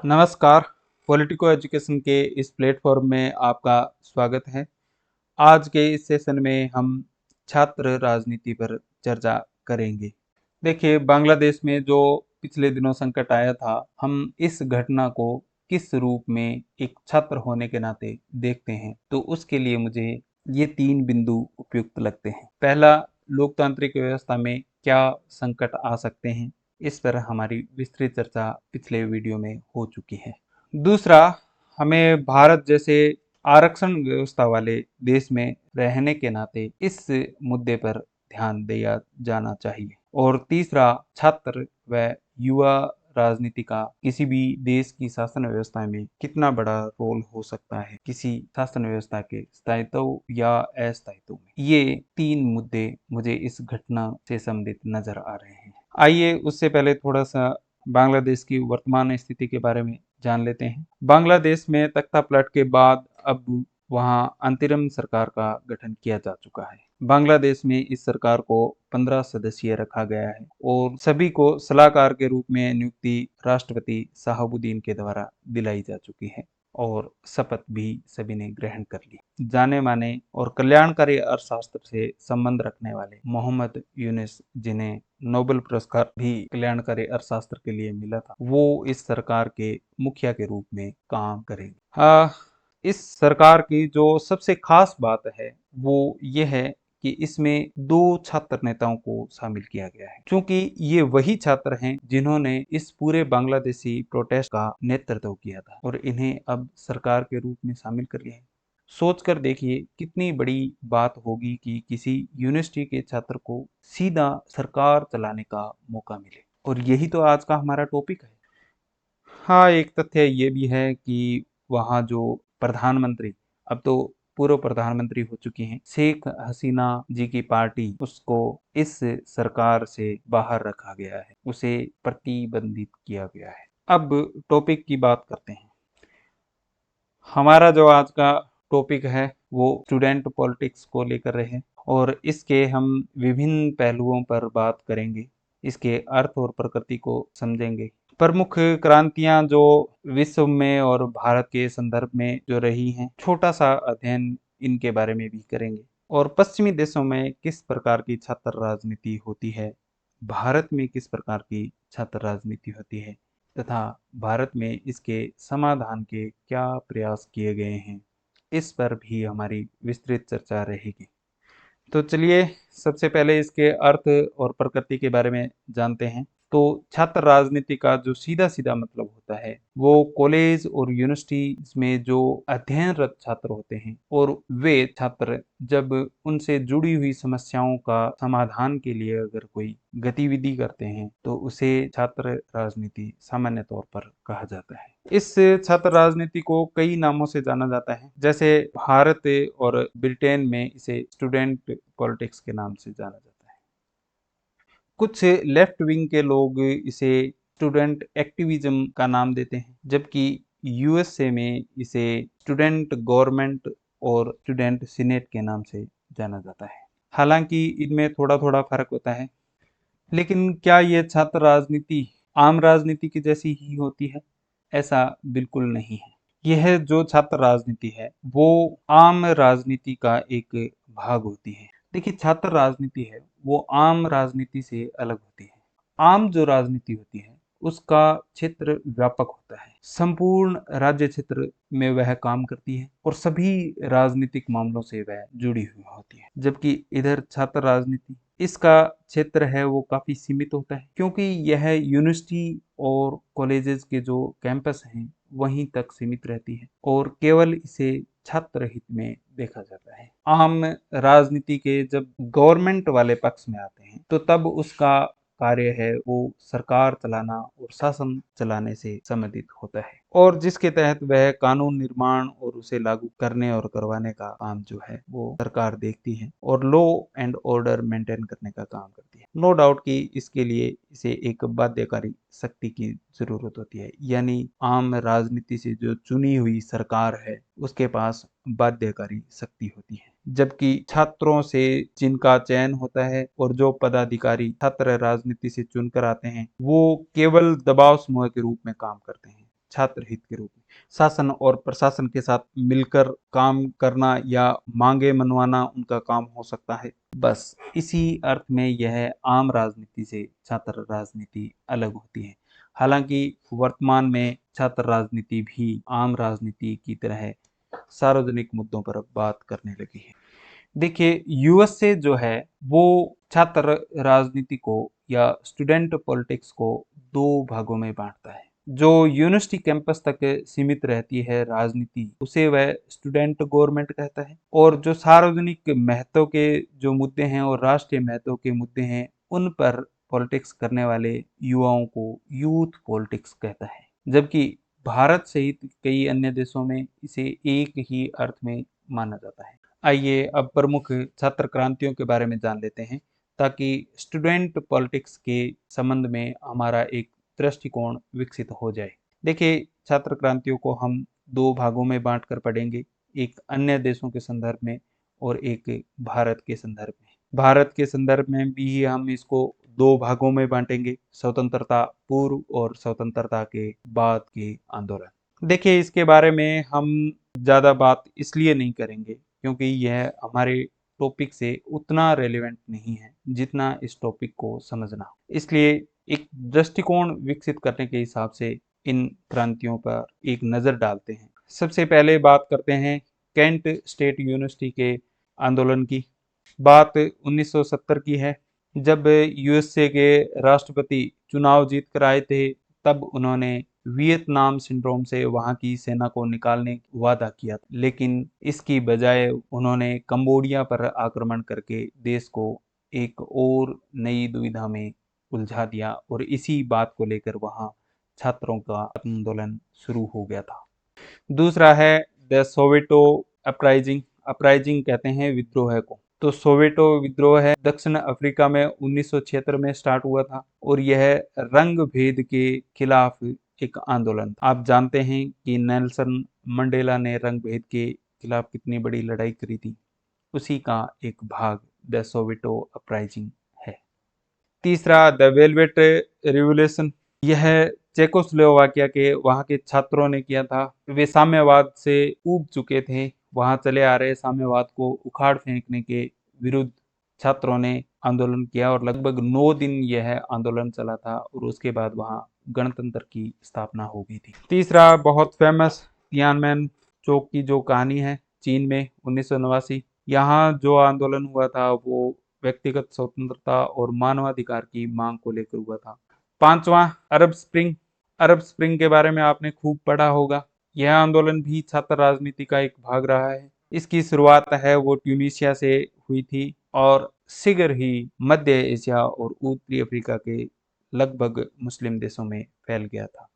नमस्कार। Politico education के इस प्लेटफॉर्म में आपका स्वागत है। आज के इस सेशन में हम छात्र राजनीति पर चर्चा करेंगे। देखिए, बांग्लादेश में जो पिछले दिनों संकट आया था, हम इस घटना को किस रूप में एक छात्र होने के नाते देखते हैं, तो उसके लिए मुझे ये 3 बिंदु उपयुक्त लगते हैं। पहला, लोकतांत्रिक व्यवस्था में क्या संकट आ सकते हैं, इस पर हमारी विस्तृत चर्चा पिछले वीडियो में हो चुकी है। दूसरा, हमें भारत जैसे आरक्षण व्यवस्था वाले देश में रहने के नाते इस मुद्दे पर ध्यान दिया जाना चाहिए। और तीसरा, छात्र व युवा राजनीति का किसी भी देश की शासन व्यवस्था में कितना बड़ा रोल हो सकता है, किसी शासन व्यवस्था के स्थायित्व या अस्थायित्व में। ये 3 मुद्दे मुझे इस घटना से संबंधित नजर आ रहे हैं। आइए उससे पहले थोड़ा सा बांग्लादेश की वर्तमान स्थिति के बारे में जान लेते हैं। बांग्लादेश में तख्तापलट के बाद अब वहां अंतरिम सरकार का गठन किया जा चुका है। बांग्लादेश में इस सरकार को 15 सदस्यीय रखा गया है और सभी को सलाहकार के रूप में नियुक्ति राष्ट्रपति शहाबुद्दीन के द्वारा दिलाई जा चुकी है और शपथ भी सभी ने ग्रहण कर ली। जाने माने और कल्याणकारी अर्थशास्त्र से संबंध रखने वाले मोहम्मद यूनुस, जिन्हें नोबेल पुरस्कार भी कल्याणकारी अर्थशास्त्र के लिए मिला था, वो इस सरकार के मुखिया के रूप में काम करेंगे। इस सरकार की जो सबसे खास बात है वो ये है कि इसमें 2 छात्र नेताओं को शामिल किया गया है, क्योंकि ये वही छात्र हैं जिन्होंने इस पूरे बांग्लादेशी प्रोटेस्ट का नेतृत्व किया था और इन्हें अब सरकार के रूप में शामिल कर लिया है। सोचकर देखिए कितनी बड़ी बात होगी कि किसी यूनिवर्सिटी के छात्र को सीधा सरकार चलाने का मौका मिले। और यही तो आज का हमारा टॉपिक है। हाँ, एक तथ्य ये भी है कि वहाँ जो प्रधानमंत्री, अब तो पूर्व प्रधानमंत्री हो चुकी हैं, शेख हसीना जी की पार्टी, उसको इस सरकार से बाहर रखा गया है, उसे प्रतिबंधित किया गया है। अब टॉपिक की बात करते हैं। हमारा जो आज का टॉपिक है वो स्टूडेंट पॉलिटिक्स को लेकर रहे और इसके हम विभिन्न पहलुओं पर बात करेंगे, इसके अर्थ और प्रकृति को समझेंगे। प्रमुख क्रांतियां जो विश्व में और भारत के संदर्भ में जो रही हैं, छोटा सा अध्ययन इनके बारे में भी करेंगे। और पश्चिमी देशों में किस प्रकार की छात्र राजनीति होती है, भारत में किस प्रकार की छात्र राजनीति होती है तथा भारत में इसके समाधान के क्या प्रयास किए गए हैं, इस पर भी हमारी विस्तृत चर्चा रहेगी। तो चलिए सबसे पहले इसके अर्थ और प्रकृति के बारे में जानते हैं। तो छात्र राजनीति का जो सीधा सीधा मतलब होता है वो कॉलेज और यूनिवर्सिटी में जो अध्ययनरत छात्र होते हैं और वे छात्र जब उनसे जुड़ी हुई समस्याओं का समाधान के लिए अगर कोई गतिविधि करते हैं तो उसे छात्र राजनीति सामान्य तौर पर कहा जाता है। इस छात्र राजनीति को कई नामों से जाना जाता है, जैसे भारत और ब्रिटेन में इसे स्टूडेंट पॉलिटिक्स के नाम से जाना जाता है। कुछ लेफ्ट विंग के लोग इसे स्टूडेंट एक्टिविज्म का नाम देते हैं, जबकि यूएसए में इसे स्टूडेंट गवर्नमेंट और स्टूडेंट सीनेट के नाम से जाना जाता है। हालांकि इनमें थोड़ा थोड़ा फर्क होता है, लेकिन क्या ये छात्र राजनीति आम राजनीति की जैसी ही होती है? ऐसा बिल्कुल नहीं है। यह जो छात्र राजनीति है वो आम राजनीति का एक भाग होती है। देखिए, छात्र राजनीति है वो आम राजनीति से अलग होती है। आम जो राजनीति होती है उसका क्षेत्र व्यापक होता है, संपूर्ण राज्य क्षेत्र में वह काम करती है और सभी राजनीतिक मामलों से वह जुड़ी हुई होती है। जबकि इधर छात्र राजनीति, इसका क्षेत्र है वो काफी सीमित होता है, क्योंकि यह यूनिवर्सिटी और कॉलेजेस के जो कैंपस हैं वहीं तक सीमित रहती है और केवल इसे छात्र हित में देखा जाता है। आम राजनीति के जब गवर्नमेंट वाले पक्ष में आते हैं तो तब उसका कार्य है वो सरकार चलाना और शासन चलाने से संबंधित होता है और जिसके तहत वह कानून निर्माण और उसे लागू करने और करवाने का काम जो है वो सरकार देखती है और लॉ एंड ऑर्डर मेंटेन करने का काम करती है। नो डाउट कि इसके लिए इसे एक बाध्यकारी शक्ति की जरूरत होती है, यानी आम राजनीति से जो चुनी हुई सरकार है उसके पास बाध्यकारी शक्ति होती है, जबकि छात्रों से जिनका चयन होता है और जो पदाधिकारी छात्र राजनीति से चुनकर आते हैं वो केवल दबाव समूह के रूप में काम करते हैं। छात्र हित के रूप में। शासन और प्रशासन के साथ मिलकर काम करना या मांगे मनवाना उनका काम हो सकता है। बस इसी अर्थ में यह आम राजनीति से छात्र राजनीति अलग होती है। हालांकि वर्तमान में छात्र राजनीति भी आम राजनीति की तरह सार्वजनिक मुद्दों पर बात करने लगी है। देखिए, यूएस से जो है वो छात्र राजनीति को या स्टूडेंट पॉलिटिक्स को दो भागों में बांटता है। जो यूनिवर्सिटी कैंपस तक सीमित रहती है राजनीति, उसे वह स्टूडेंट गवर्नमेंट कहता है, और जो सार्वजनिक महत्व के जो मुद्दे हैं और राष्ट्रीय महत्व के मुद्दे हैं, उन पर पॉलिटिक्स करने वाले युवाओं को यूथ पॉलिटिक्स कहता है। जबकि भारत सहित कई अन्य देशों में इसे एक ही अर्थ में माना जाता है। आइए अब प्रमुख छात्र क्रांतियों के बारे में जान लेते हैं, ताकि स्टूडेंट पॉलिटिक्स के संबंध में हमारा एक दृष्टिकोण विकसित हो जाए। देखिए, छात्र क्रांतियों को हम दो भागों में बांट कर पढ़ेंगे, एक अन्य देशों के संदर्भ में और एक भारत के संदर्भ में। भारत के संदर्भ में भी हम इसको दो भागों में बांटेंगे, स्वतंत्रता पूर्व और स्वतंत्रता के बाद के आंदोलन। देखिए, इसके बारे में हम ज़्यादा बात इसलिए नहीं करेंगे क्योंकि यह हमारे टॉपिक से उतना रेलेवेंट नहीं है जितना इस टॉपिक को समझना। इसलिए एक दृष्टिकोण विकसित करने के हिसाब से इन क्रांतियों पर एक नज़र डालते हैं। सबसे पहले बात करते हैं कैंट स्टेट यूनिवर्सिटी के आंदोलन की। बात 1970 की है, जब यूएसए के राष्ट्रपति चुनाव जीत कर आए थे। तब उन्होंने वियतनाम सिंड्रोम से वहां की सेना को निकालने का वादा किया था, लेकिन इसकी बजाय उन्होंने कंबोडिया पर आक्रमण करके देश को एक और नई दुविधा में उलझा दिया, और इसी बात को लेकर वहां छात्रों का आंदोलन शुरू हो गया था। दूसरा है द सोवेटो अपराइजिंग। अपराइजिंग कहते हैं विद्रोह को। तो सोवेटो विद्रोह है दक्षिण अफ्रीका में 1976 में स्टार्ट हुआ था, और यह रंग भेद के खिलाफ एक आंदोलन था। आप जानते हैं कि नेल्सन मंडेला ने रंग भेद के खिलाफ कितनी बड़ी लड़ाई करी थी। उसी का एक भाग द सोवेटो अपराइजिंग है। तीसरा द वेलवेट रिवोल्यूशन। यह चेकोस्लोवाकिया के वहाँ के छात्रों ने किया था। वे साम्यवाद से ऊब चुके थे। वहाँ चले आ रहे साम्यवाद को उखाड़ फेंकने के विरुद्ध छात्रों ने आंदोलन किया, और लगभग 9 दिन यह आंदोलन चला था, और उसके बाद वहाँ गणतंत्र की स्थापना हो गई थी। तीसरा बहुत फेमस तियानमेन चौक की जो कहानी है चीन में 1989, यहाँ जो आंदोलन हुआ था वो व्यक्तिगत स्वतंत्रता और मानवाधिकार की मांग को लेकर हुआ था। पांचवा अरब स्प्रिंग। अरब स्प्रिंग के बारे में आपने खूब पढ़ा होगा। यह आंदोलन भी छात्र राजनीति का एक भाग रहा है। इसकी शुरुआत है वो ट्यूनीशिया से हुई थी, और शीघ्र ही मध्य एशिया और उत्तरी अफ्रीका के लगभग मुस्लिम देशों में फैल गया था।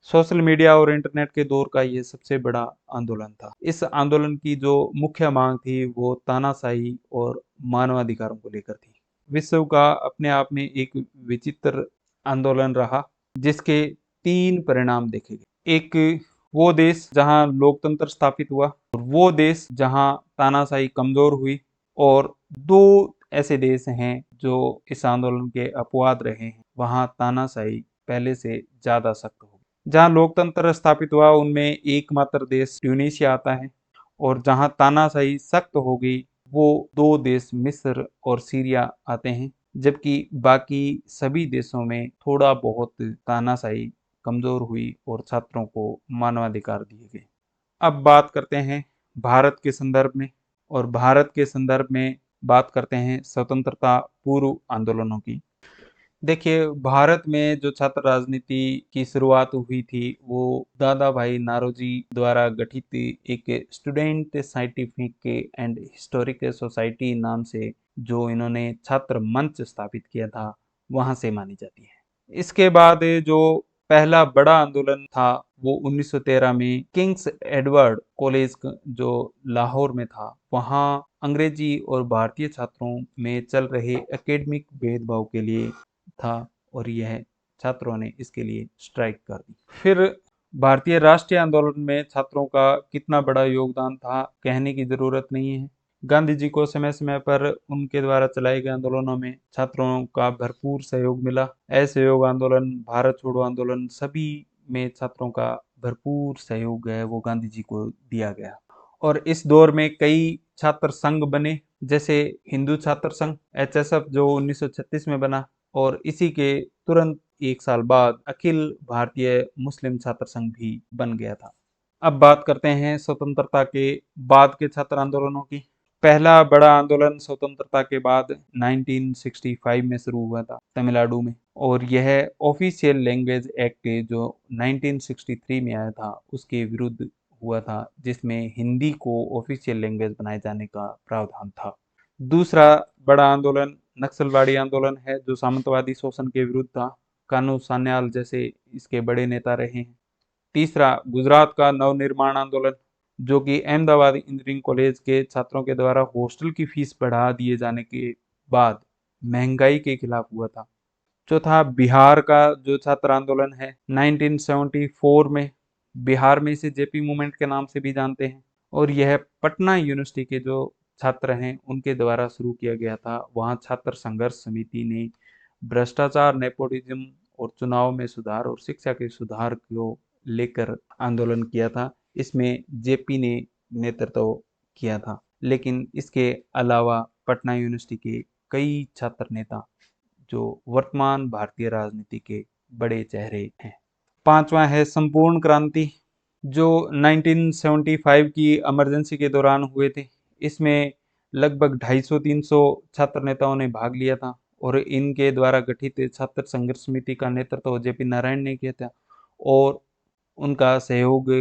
सोशल मीडिया और इंटरनेट के दौर का यह सबसे बड़ा आंदोलन था। इस आंदोलन की जो मुख्य मांग थी वो तानाशाही और मानवाधिकारों को लेकर थी। विश्व का अपने आप में एक विचित्र आंदोलन रहा, जिसके 3 परिणाम देखे गए। एक, वो देश जहां लोकतंत्र स्थापित हुआ, और वो देश जहां तानाशाही कमजोर हुई, और 2 ऐसे देश हैं जो इस आंदोलन के अपवाद रहे हैं, वहां तानाशाही पहले से ज्यादा सख्त हो गई। जहां लोकतंत्र स्थापित हुआ उनमें एकमात्र देश ट्यूनीशिया आता है, और जहां तानाशाही सख्त हो गई वो 2 देश मिस्र और सीरिया आते हैं। जबकि बाकी सभी देशों में थोड़ा बहुत तानाशाही कमजोर हुई और छात्रों को मानवाधिकार दिए गए। अब बात करते हैं भारत के संदर्भ में, और भारत के संदर्भ में बात करते हैं स्वतंत्रता पूर्व आंदोलनों की। देखिए, भारत में जो छात्र राजनीति की शुरुआत हुई थी वो दादा भाई नारोजी द्वारा गठित एक student scientific and historic society नाम से जो इन्होंने छात्र मंच स्थापित किया था वहां से मानी जाती है। इसके बाद जो पहला बड़ा आंदोलन था वो 1913 में किंग्स एडवर्ड कॉलेज जो लाहौर में था, वहां अंग्रेजी और भारतीय छात्रों में चल रहे एकेडमिक भेदभाव के लिए था, और यह छात्रों ने इसके लिए स्ट्राइक कर दी। फिर भारतीय राष्ट्रीय आंदोलन में छात्रों का कितना बड़ा योगदान था कहने की जरूरत नहीं है। गांधी जी को समय समय पर उनके द्वारा चलाए गए आंदोलनों में छात्रों का भरपूर सहयोग मिला। असहयोग आंदोलन, भारत छोड़ो आंदोलन, सभी में छात्रों का भरपूर सहयोग है वो गांधी जी को दिया गया। और इस दौर में कई छात्र संघ बने, जैसे हिंदू छात्र संघ HSF जो 1936 में बना, और इसी के तुरंत एक साल बाद अखिल भारतीय मुस्लिम छात्र संघ भी बन गया था। अब बात करते हैं स्वतंत्रता के बाद के छात्र आंदोलनों की। पहला बड़ा आंदोलन स्वतंत्रता के बाद 1965 में शुरू हुआ था तमिलनाडु में, और यह ऑफिशियल लैंग्वेज एक्ट जो 1963 में आया था उसके विरुद्ध हुआ था, जिसमें हिंदी को ऑफिशियल लैंग्वेज बनाए जाने का प्रावधान था। दूसरा बड़ा आंदोलन नक्सलवाड़ी आंदोलन है, जो सामंतवादी शोषण के विरुद्ध था। कानू सान्याल जैसे इसके बड़े नेता रहे हैं। तीसरा गुजरात का नवनिर्माण आंदोलन, जो कि अहमदाबाद इंजीनियरिंग कॉलेज के छात्रों के द्वारा हॉस्टल की फीस बढ़ा दिए जाने के बाद महंगाई के खिलाफ हुआ था। चौथा बिहार का जो छात्र आंदोलन है 1974 में, बिहार में इसे जेपी मूवमेंट के नाम से भी जानते हैं, और यह पटना यूनिवर्सिटी के जो छात्र हैं उनके द्वारा शुरू किया गया था। वहाँ छात्र संघर्ष समिति ने भ्रष्टाचार, नेपोटिज्म और चुनाव में सुधार और शिक्षा के सुधार को लेकर आंदोलन किया था। इसमें जेपी ने नेतृत्व किया था, लेकिन इसके अलावा पटना यूनिवर्सिटी के कई छात्र नेता जो वर्तमान भारतीय राजनीति के बड़े चेहरे हैं। पांचवा है संपूर्ण क्रांति, जो 1975 की इमरजेंसी के दौरान हुए थे। इसमें लगभग 250-300 छात्र नेताओं ने भाग लिया था, और इनके द्वारा गठित छात्र संघर्ष समिति का नेतृत्व जेपी नारायण ने किया था, और उनका सहयोग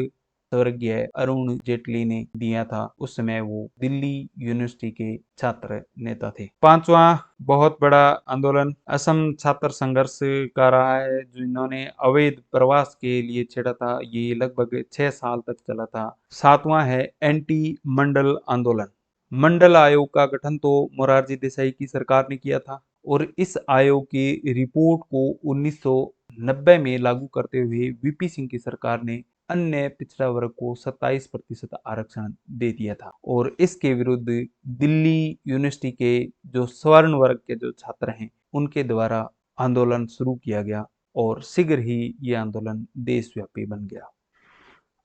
स्वर्गीय अरुण जेटली ने दिया था। उस समय वो दिल्ली यूनिवर्सिटी के छात्र नेता थे। पांचवा बहुत बड़ा आंदोलन असम छात्र संघर्ष का रहा है, जिन्होंने अवैध प्रवास के लिए छेड़ा था। ये लगभग 6 साल तक चला था। सातवां है एंटी मंडल आंदोलन। मंडल आयोग का गठन तो मोरारजी देसाई की सरकार ने किया था, और इस आयोग की रिपोर्ट को 1990 में लागू करते हुए वीपी सिंह की सरकार ने अन्य पिछड़ा वर्ग को 27% आरक्षण दे दिया था, और इसके विरुद्ध दिल्ली यूनिवर्सिटी के जो स्वर्ण वर्ग के जो छात्र हैं उनके द्वारा आंदोलन शुरू किया गया, और शीघ्र ही ये आंदोलन देशव्यापी बन गया।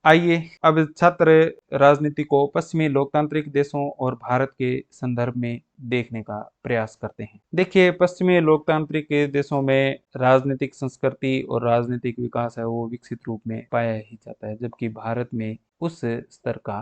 आइए अब छात्र राजनीति को पश्चिमी लोकतांत्रिक देशों और भारत के संदर्भ में देखने का प्रयास करते हैं। देखिए, पश्चिमी लोकतांत्रिक देशों में राजनीतिक संस्कृति और राजनीतिक विकास है वो विकसित रूप में पाया ही जाता है, जबकि भारत में उस स्तर का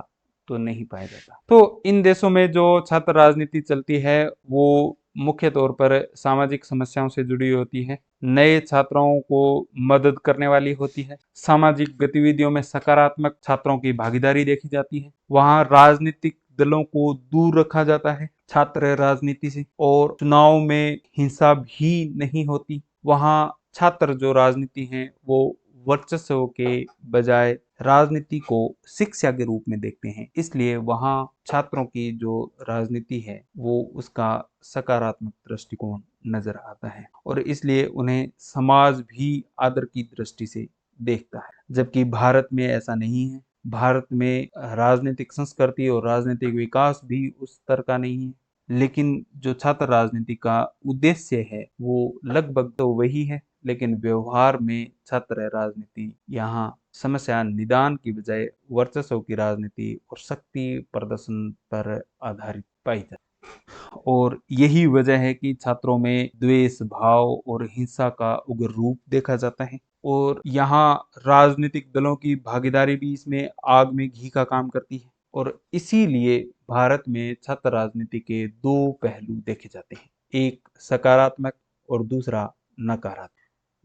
तो नहीं पाया जाता। तो इन देशों में जो छात्र राजनीति चलती है वो मुख्य तौर पर सामाजिक समस्याओं से जुड़ी होती है, नए छात्रों को मदद करने वाली होती है, सामाजिक गतिविधियों में सकारात्मक छात्रों की भागीदारी देखी जाती है, वहाँ राजनीतिक दलों को दूर रखा जाता है छात्र राजनीति से, और चुनाव में हिंसा भी नहीं होती। वहाँ छात्र जो राजनीति है वो वर्चस्व के बजाय राजनीति को शिक्षा के रूप में देखते हैं, इसलिए वहाँ छात्रों की जो राजनीति है वो उसका सकारात्मक दृष्टिकोण नजर आता है, और इसलिए उन्हें समाज भी आदर की दृष्टि से देखता है, जबकि भारत में ऐसा नहीं है। भारत में राजनीतिक संस्कृति और राजनीतिक विकास भी उस स्तर का नहीं है, लेकिन जो छात्र राजनीति का उद्देश्य है वो लगभग तो वही है, लेकिन व्यवहार में छात्र राजनीति यहाँ समस्या निदान की बजाय वर्चस्व की राजनीति और शक्ति प्रदर्शन पर आधारित पाई जाती है। और यही वजह है कि छात्रों में द्वेष भाव और हिंसा का उग्र रूप देखा जाता है, और यहाँ राजनीतिक दलों की भागीदारी भी इसमें आग में घी का काम करती है, और इसीलिए भारत में छात्र राजनीति के दो पहलू देखे जाते हैं, एक सकारात्मक और दूसरा नकारात्मक।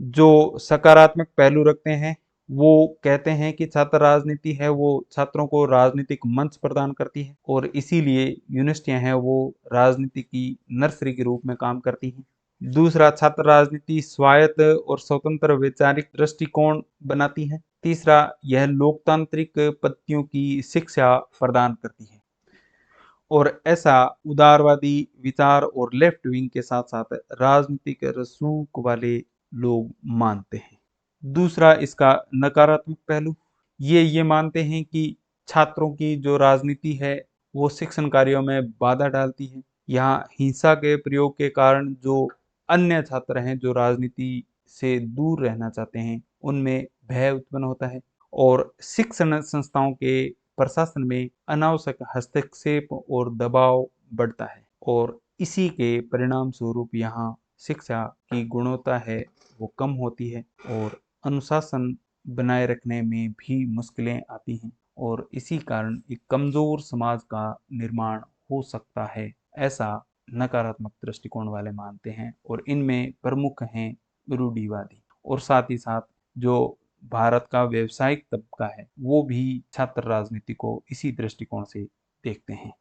जो सकारात्मक पहलू रखते हैं वो कहते हैं कि छात्र राजनीति है वो छात्रों को राजनीतिक मंच प्रदान करती है, और इसीलिए यूनिवर्सिटियां हैं वो राजनीति की नर्सरी के रूप में काम करती हैं। दूसरा, छात्र राजनीति स्वायत्त और स्वतंत्र वैचारिक दृष्टिकोण बनाती है। तीसरा, यह लोकतांत्रिक पद्धतियों की शिक्षा प्रदान करती है, और ऐसा उदारवादी विचार और लेफ्ट विंग के साथ साथ राजनीतिक रसूख वाले लोग मानते हैं। दूसरा, इसका नकारात्मक पहलू, ये मानते हैं कि छात्रों की जो राजनीति है वो शिक्षण कार्यों में बाधा डालती है। यहाँ हिंसा के प्रयोग के कारण जो अन्य छात्र हैं जो राजनीति से दूर रहना चाहते हैं उनमें भय उत्पन्न होता है, और शिक्षण संस्थाओं के प्रशासन में अनावश्यक हस्तक्षेप और दबाव बढ़ता है और इसी के परिणाम स्वरूप यहाँ शिक्षा की गुणवत्ता है वो कम होती है और अनुशासन बनाए रखने में भी मुश्किलें आती हैं और इसी कारण एक कमजोर समाज का निर्माण हो सकता है, ऐसा नकारात्मक दृष्टिकोण वाले मानते हैं। और इनमें प्रमुख हैं रूढ़िवादी और साथ ही साथ जो भारत का व्यवसायिक तबका है वो भी छात्र राजनीति को इसी दृष्टिकोण से देखते हैं।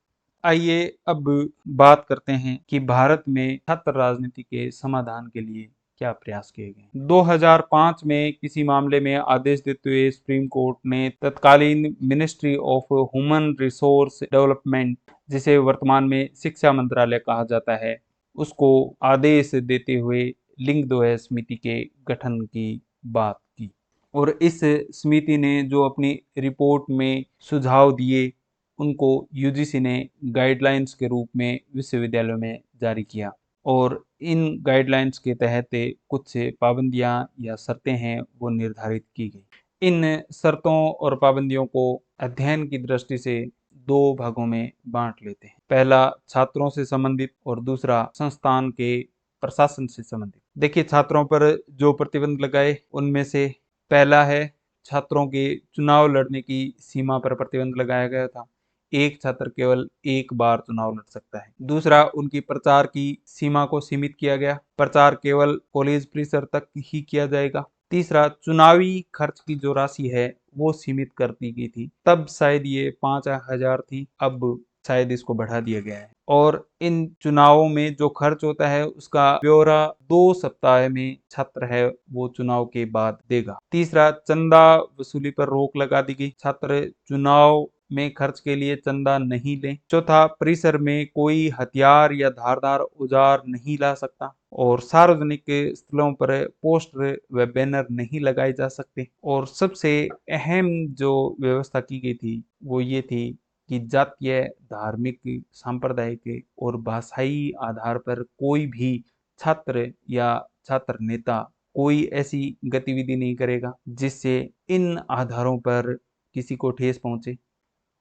आइए अब बात करते हैं कि भारत में छात्र राजनीति के समाधान के लिए क्या प्रयास किए गए। 2005 में किसी मामले में आदेश देते हुए सुप्रीम कोर्ट ने तत्कालीन ministry of human resource development, जिसे वर्तमान में शिक्षा मंत्रालय कहा जाता है, उसको आदेश देते हुए लिंग द्वय समिति के गठन की बात की और इस समिति ने जो अपनी रिपोर्ट में सुझाव दिए उनको यूजीसी ने गाइडलाइंस के रूप में विश्वविद्यालयों में जारी किया और इन गाइडलाइंस के तहत कुछ पाबंदियां या शर्तें हैं वो निर्धारित की गई। इन शर्तों और पाबंदियों को अध्ययन की दृष्टि से दो भागों में बांट लेते हैं। पहला छात्रों से संबंधित और दूसरा संस्थान के प्रशासन से संबंधित। देखिए, छात्रों पर जो प्रतिबंध लगाए उनमें से पहला है छात्रों के चुनाव लड़ने की सीमा पर प्रतिबंध लगाया गया था। एक छात्र केवल एक बार चुनाव लड़ सकता है। दूसरा, उनकी प्रचार की सीमा को सीमित किया गया, प्रचार केवल कॉलेज परिसर तक ही किया जाएगा। तीसरा, चुनावी खर्च की जो राशि है वो सीमित कर दी गई थी, तब शायद ये 5,000 थी, अब शायद इसको बढ़ा दिया गया है। और इन चुनावों में जो खर्च होता है उसका ब्यौरा 2 सप्ताह में छात्र है वो चुनाव के बाद देगा। तीसरा, चंदा वसूली पर रोक लगा दी गई, छात्र चुनाव में खर्च के लिए चंदा नहीं लें। चौथा, परिसर में कोई हथियार या धारदार औजार नहीं ला सकता और सार्वजनिक स्थलों पर पोस्टर व बैनर नहीं लगाए जा सकते। और सबसे अहम जो व्यवस्था की गई थी वो ये थी कि जातीय, धार्मिक, सांप्रदायिक और भाषाई आधार पर कोई भी छात्र या छात्र नेता कोई ऐसी गतिविधि नहीं करेगा जिससे इन आधारों पर किसी को ठेस पहुंचे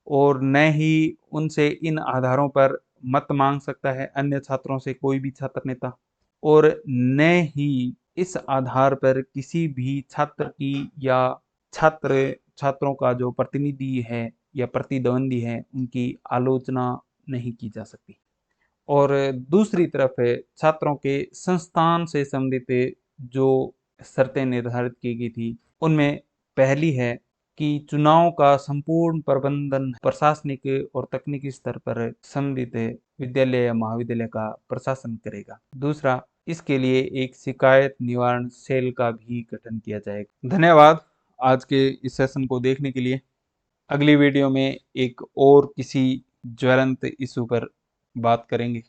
और न ही उनसे इन आधारों पर मत मांग सकता है अन्य छात्रों से कोई भी छात्र नेता, और न ही इस आधार पर किसी भी छात्र की या छात्रों का जो प्रतिनिधि है या प्रतिद्वंदी है उनकी आलोचना नहीं की जा सकती। और दूसरी तरफ है छात्रों के संस्थान से संबंधित जो शर्तें निर्धारित की गई थी उनमें पहली है कि चुनाव का संपूर्ण प्रबंधन प्रशासनिक और तकनीकी स्तर पर संबंधित विद्यालय या महाविद्यालय का प्रशासन करेगा। दूसरा, इसके लिए एक शिकायत निवारण सेल का भी गठन किया जाएगा। धन्यवाद आज के इस सेशन को देखने के लिए। अगली वीडियो में एक और किसी ज्वलंत इशू पर बात करेंगे।